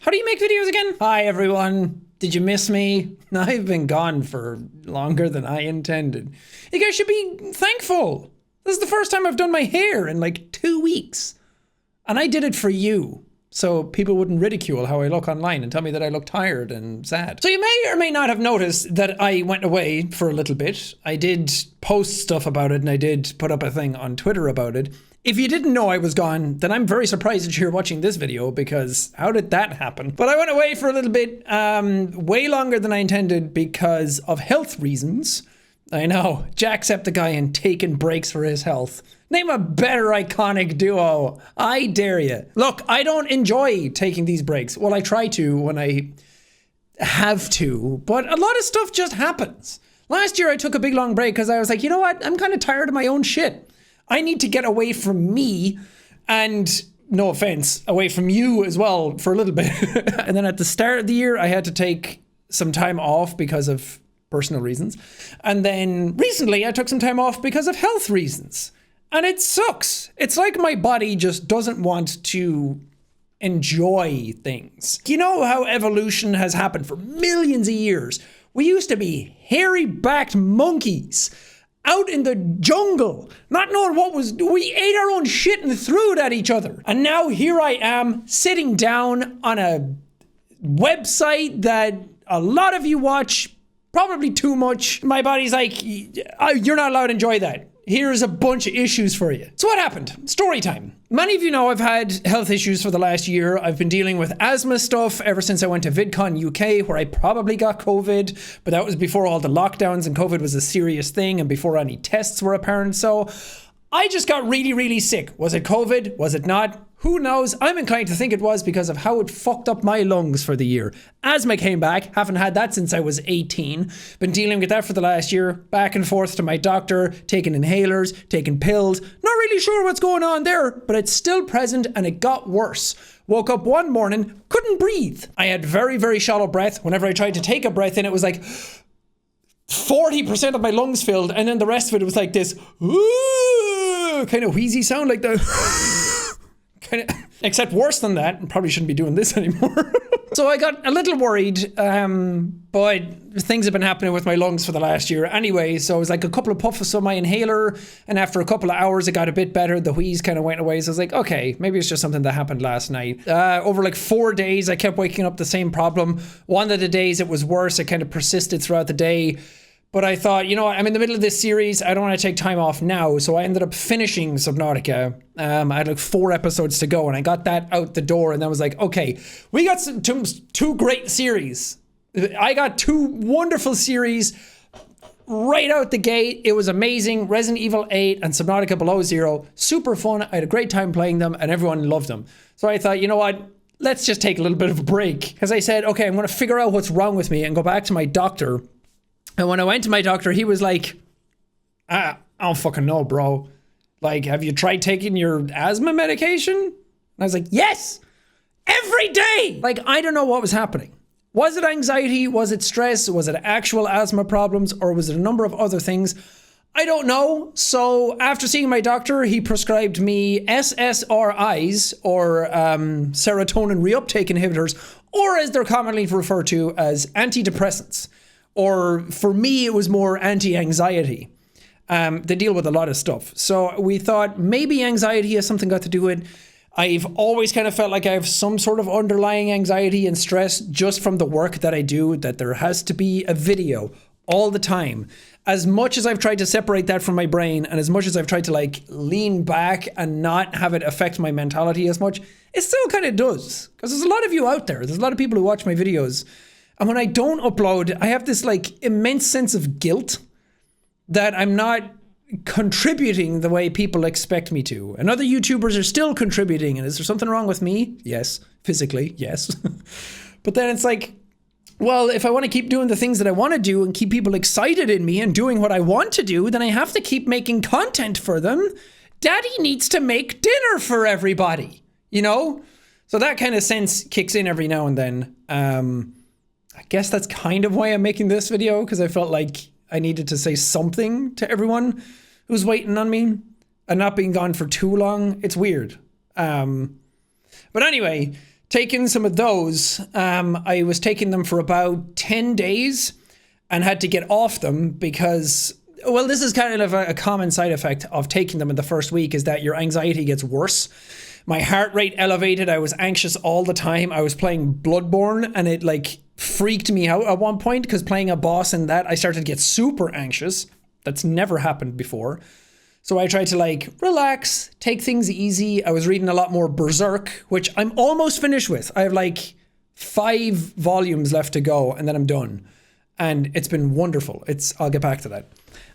How do you make videos again? Hi everyone. Did you miss me? I've been gone for longer than I intended. You guys should be thankful. This is the first time I've done my hair in like 2 weeks. And I did it for you, so people wouldn't ridicule how I look online and tell me that I look tired and sad. So you may or may not have noticed that I went away for a little bit. I did post stuff about it and I did put up a thing on Twitter about it. If you didn't know I was gone, then I'm very surprised that you're watching this video, because how did that happen? But I went away for a little bit, way longer than I intended because of health reasons. I know, Jacksepticeye taking breaks for his health. Name a better iconic duo. I dare you. Look, I don't enjoy taking these breaks. Well, I try to when I have to, but a lot of stuff just happens. Last year I took a big long break because I was like, you know what? I'm kind of tired of my own shit. I need to get away from me and, no offense, away from you as well for a little bit. And then at the start of the year, I had to take some time off because of personal reasons. And then recently I took some time off because of health reasons. And it sucks. It's like my body just doesn't want to enjoy things. You know how evolution has happened for millions of years? We used to be hairy-backed monkeys out in the jungle, not knowing what was, we ate our own shit and threw it at each other. And now here I am sitting down on a website that a lot of you watch, probably too much. My body's like, you're not allowed to enjoy that. Here's a bunch of issues for you. So what happened? Story time. Many of you know I've had health issues for the last year. I've been dealing with asthma stuff ever since I went to VidCon UK, where I probably got COVID, but that was before all the lockdowns and COVID was a serious thing and before any tests were apparent. So I just got really, really sick. Was it COVID? Was it not? Who knows? I'm inclined to think it was because of how it fucked up my lungs for the year. Asthma came back. Haven't had that since I was 18. Been dealing with that for the last year. Back and forth to my doctor, taking inhalers, taking pills. Not really sure what's going on there, but it's still present and it got worse. Woke up one morning, couldn't breathe. I had very, very shallow breath. Whenever I tried to take a breath in, it was like 40% of my lungs filled, and then the rest of it was like this kind of wheezy sound, like the except worse than that. I probably shouldn't be doing this anymore. So I got a little worried, but things have been happening with my lungs for the last year anyway. So it was like a couple of puffs of my inhaler, and after a couple of hours it got a bit better. The wheeze kind of went away. So I was like, okay, maybe it's just something that happened last night. Over like 4 days I kept waking up the same problem. One of the days it was worse. It kind of persisted throughout the day. But I thought, you know what, I'm in the middle of this series. I don't want to take time off now. So I ended up finishing Subnautica. I had like 4 episodes to go and I got that out the door. And I was like, okay, we got two great series. I got 2 wonderful series right out the gate. It was amazing. Resident Evil 8 and Subnautica Below Zero. Super fun. I had a great time playing them and everyone loved them. So I thought, you know what? Let's just take a little bit of a break. Because I said, okay, I'm going to figure out what's wrong with me and go back to my doctor. And when I went to my doctor, he was like, I don't fucking know, bro. Like, have you tried taking your asthma medication? And I was like, yes, every day. Like, I don't know what was happening. Was it anxiety? Was it stress? Was it actual asthma problems? Or was it a number of other things? I don't know. So after seeing my doctor, he prescribed me SSRIs, or serotonin reuptake inhibitors, or as they're commonly referred to as antidepressants. Or for me, it was more anti-anxiety. They deal with a lot of stuff. So we thought maybe anxiety has something got to do with it. I've always kind of felt like I have some sort of underlying anxiety and stress just from the work that I do, that there has to be a video all the time. As much as I've tried to separate that from my brain, and as much as I've tried to like lean back and not have it affect my mentality as much, it still kind of does. Because there's a lot of you out there. There's a lot of people who watch my videos. And when I don't upload, I have this like immense sense of guilt that I'm not contributing the way people expect me to. And other YouTubers are still contributing. And is there something wrong with me? Yes. Physically, yes. But then it's like, well, if I want to keep doing the things that I want to do and keep people excited in me and doing what I want to do, then I have to keep making content for them. Daddy needs to make dinner for everybody, you know? So that kind of sense kicks in every now and then. I guess that's kind of why I'm making this video, because I felt like I needed to say something to everyone who's waiting on me and not being gone for too long. It's weird. But anyway, taken some of those. I was taking them for about 10 days and had to get off them because, well, this is kind of a common side effect of taking them in the first week, is that your anxiety gets worse. My heart rate elevated. I was anxious all the time. I was playing Bloodborne and it like freaked me out at one point, because playing a boss in that, I started to get super anxious. That's never happened before. So I tried to like relax, take things easy. I was reading a lot more Berserk, which I'm almost finished with. I have like 5 volumes left to go and then I'm done. And it's been wonderful. I'll get back to that.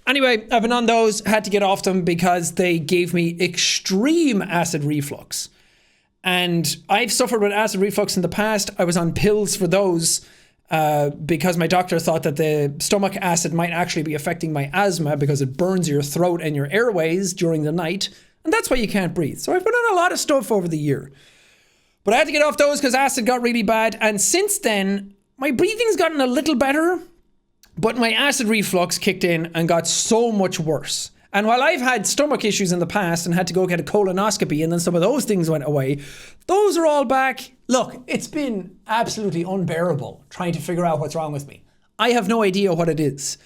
Anyway, I've been on those, had to get off them because they gave me extreme acid reflux. And I've suffered with acid reflux in the past. I was on pills for those because my doctor thought that the stomach acid might actually be affecting my asthma because it burns your throat and your airways during the night. And that's why you can't breathe. So I've been on a lot of stuff over the year. But I had to get off those because acid got really bad. And since then, my breathing's gotten a little better. But my acid reflux kicked in and got so much worse. And while I've had stomach issues in the past and had to go get a colonoscopy and then some of those things went away, those are all back. Look, it's been absolutely unbearable trying to figure out what's wrong with me. I have no idea what it is.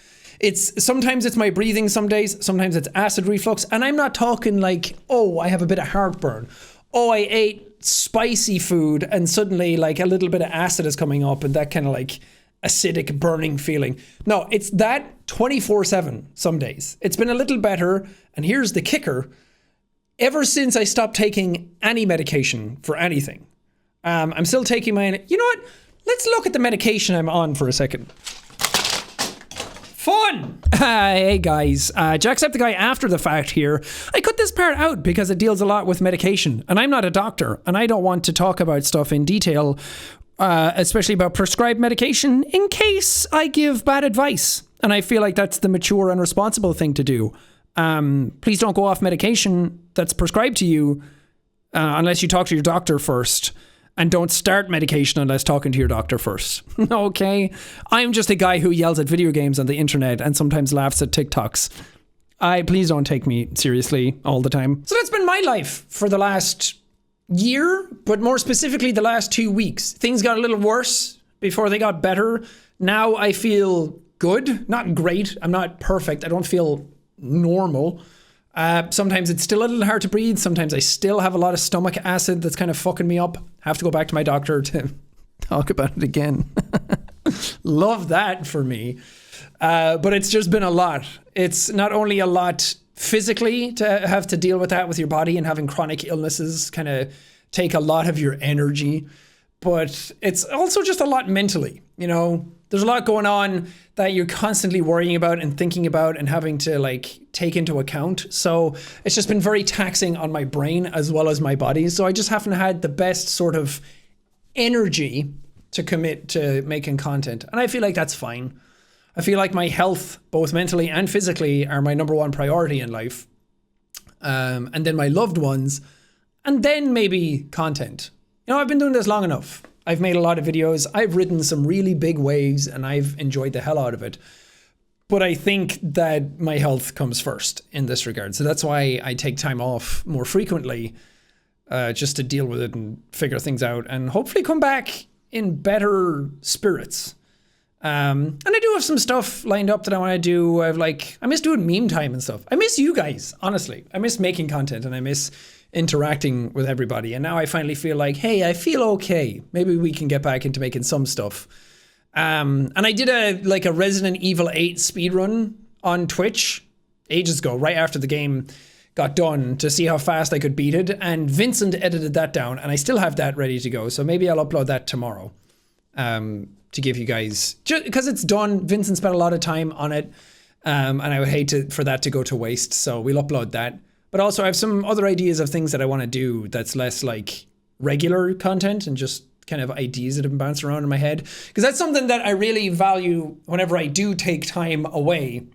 Sometimes it's my breathing some days, sometimes it's acid reflux. And I'm not talking like, oh, I have a bit of heartburn. Oh, I ate spicy food and suddenly like a little bit of acid is coming up and that kind of like acidic burning feeling. No, it's that 24/7 some days. It's been a little better, and here's the kicker. Ever since I stopped taking any medication for anything, I'm still taking my, you know what? Let's look at the medication I'm on for a second. Fun! Hey guys, Jacksepticeye after the fact here. I cut this part out because it deals a lot with medication, and I'm not a doctor, and I don't want to talk about stuff in detail, especially about prescribed medication, in case I give bad advice. And I feel like that's the mature and responsible thing to do. Please don't go off medication that's prescribed to you unless you talk to your doctor first. And don't start medication unless talking to your doctor first. Okay? I'm just a guy who yells at video games on the internet and sometimes laughs at TikToks. Please don't take me seriously all the time. So that's been my life for the last year, but more specifically the last 2 weeks. Things got a little worse before they got better. Now I feel good, not great. I'm not perfect. I don't feel normal. Sometimes it's still a little hard to breathe. Sometimes I still have a lot of stomach acid that's kind of fucking me up. Have to go back to my doctor to talk about it again. Love that for me. But it's just been a lot. It's not only a lot physically to have to deal with that with your body, and having chronic illnesses kind of take a lot of your energy, but it's also just a lot mentally. You know, there's a lot going on that you're constantly worrying about and thinking about and having to like take into account. So it's just been very taxing on my brain as well as my body. So I just haven't had the best sort of energy to commit to making content. And I feel like that's fine. I feel like my health, both mentally and physically, are my number one priority in life. And then my loved ones, and then maybe content. You know, I've been doing this long enough. I've made a lot of videos. I've ridden some really big waves and I've enjoyed the hell out of it. But I think that my health comes first in this regard. So that's why I take time off more frequently, just to deal with it and figure things out and hopefully come back in better spirits. And I do have some stuff lined up that I want to do. I miss doing meme time and stuff. I miss you guys, honestly. I miss making content and I miss interacting with everybody. And now I finally feel like, hey, I feel okay. Maybe we can get back into making some stuff. And I did a Resident Evil 8 speedrun on Twitch ages ago, right after the game got done, to see how fast I could beat it. And Vincent edited that down and I still have that ready to go. So maybe I'll upload that tomorrow. To give you guys, just because it's done. Vincent spent a lot of time on it, and I would hate for that to go to waste. So we'll upload that. But also I have some other ideas of things that I want to do that's less like regular content and just kind of ideas that have been bouncing around in my head. Because that's something that I really value whenever I do take time away.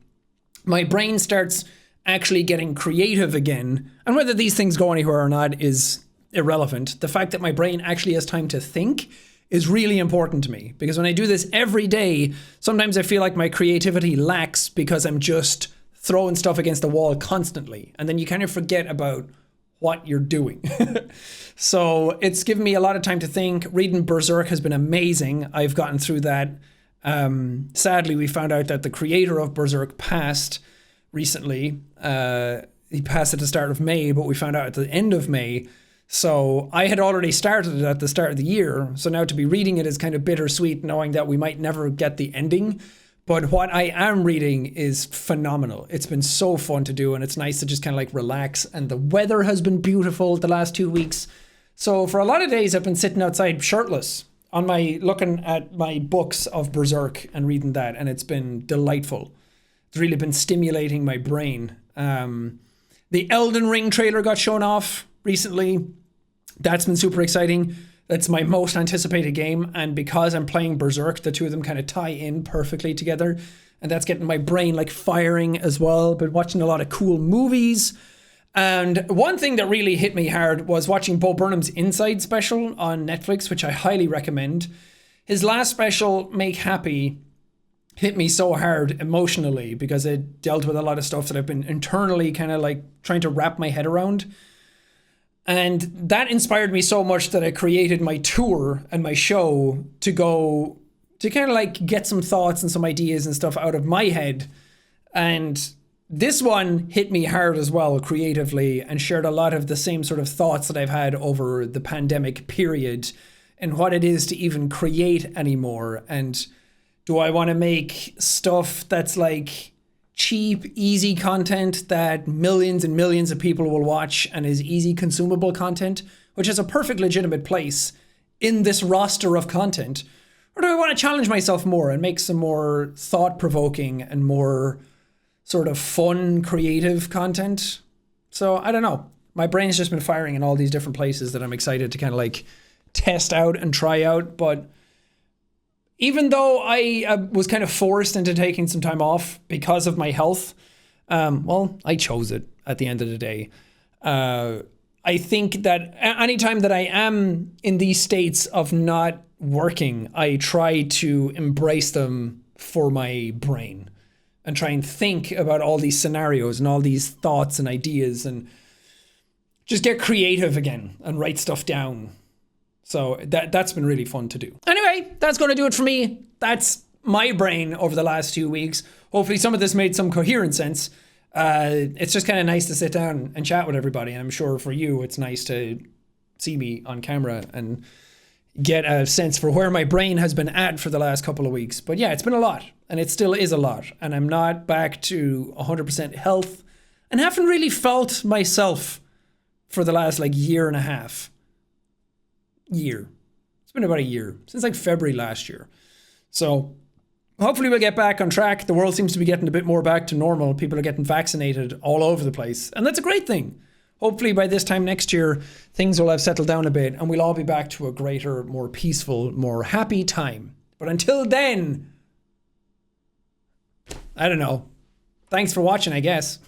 My brain starts actually getting creative again. And whether these things go anywhere or not is irrelevant. The fact that my brain actually has time to think is really important to me, because when I do this every day, sometimes I feel like my creativity lacks because I'm just throwing stuff against the wall constantly. And then you kind of forget about what you're doing. So it's given me a lot of time to think. Reading Berserk has been amazing. I've gotten through that. Sadly, we found out that the creator of Berserk passed recently. He passed at the start of May, but we found out at the end of May. So I had already started it at the start of the year. So now to be reading it is kind of bittersweet, knowing that we might never get the ending. But what I am reading is phenomenal. It's been so fun to do, and it's nice to just kind of like relax. And the weather has been beautiful the last 2 weeks. So for a lot of days, I've been sitting outside shirtless on looking at my books of Berserk and reading that, and it's been delightful. It's really been stimulating my brain. The Elden Ring trailer got shown off recently. That's been super exciting. That's my most anticipated game, and because I'm playing Berserk, the two of them kind of tie in perfectly together, and that's getting my brain like firing as well. Been watching a lot of cool movies, and one thing that really hit me hard was watching Bo Burnham's Inside special on Netflix, which I highly recommend. His last special, Make Happy, hit me so hard emotionally because it dealt with a lot of stuff that I've been internally kind of like trying to wrap my head around. And that inspired me so much that I created my tour and my show to go to kind of like get some thoughts and some ideas and stuff out of my head. And this one hit me hard as well creatively, and shared a lot of the same sort of thoughts that I've had over the pandemic period and what it is to even create anymore. And do I want to make stuff that's like cheap, easy content that millions and millions of people will watch and is easy consumable content, which is a perfect legitimate place in this roster of content? Or do I want to challenge myself more and make some more thought-provoking and more sort of fun, creative content? So I don't know. My brain's just been firing in all these different places that I'm excited to kind of like test out and try out. But even though I was kind of forced into taking some time off because of my health, well, I chose it at the end of the day. I think that anytime that I am in these states of not working, I try to embrace them for my brain and try and think about all these scenarios and all these thoughts and ideas and just get creative again and write stuff down. So that's been really fun to do. Anyway, that's going to do it for me. That's my brain over the last 2 weeks. Hopefully some of this made some coherent sense. It's just kind of nice to sit down and chat with everybody. I'm sure for you, it's nice to see me on camera and get a sense for where my brain has been at for the last couple of weeks. But yeah, it's been a lot, and it still is a lot. And I'm not back to 100% health and haven't really felt myself for the last like year and a half. It's been about a year, since like February last year. So hopefully we'll get back on track. The world seems to be getting a bit more back to normal. People are getting vaccinated all over the place, and that's a great thing. Hopefully by this time next year, things will have settled down a bit and we'll all be back to a greater, more peaceful, more happy time. But until then, I don't know. Thanks for watching, I guess.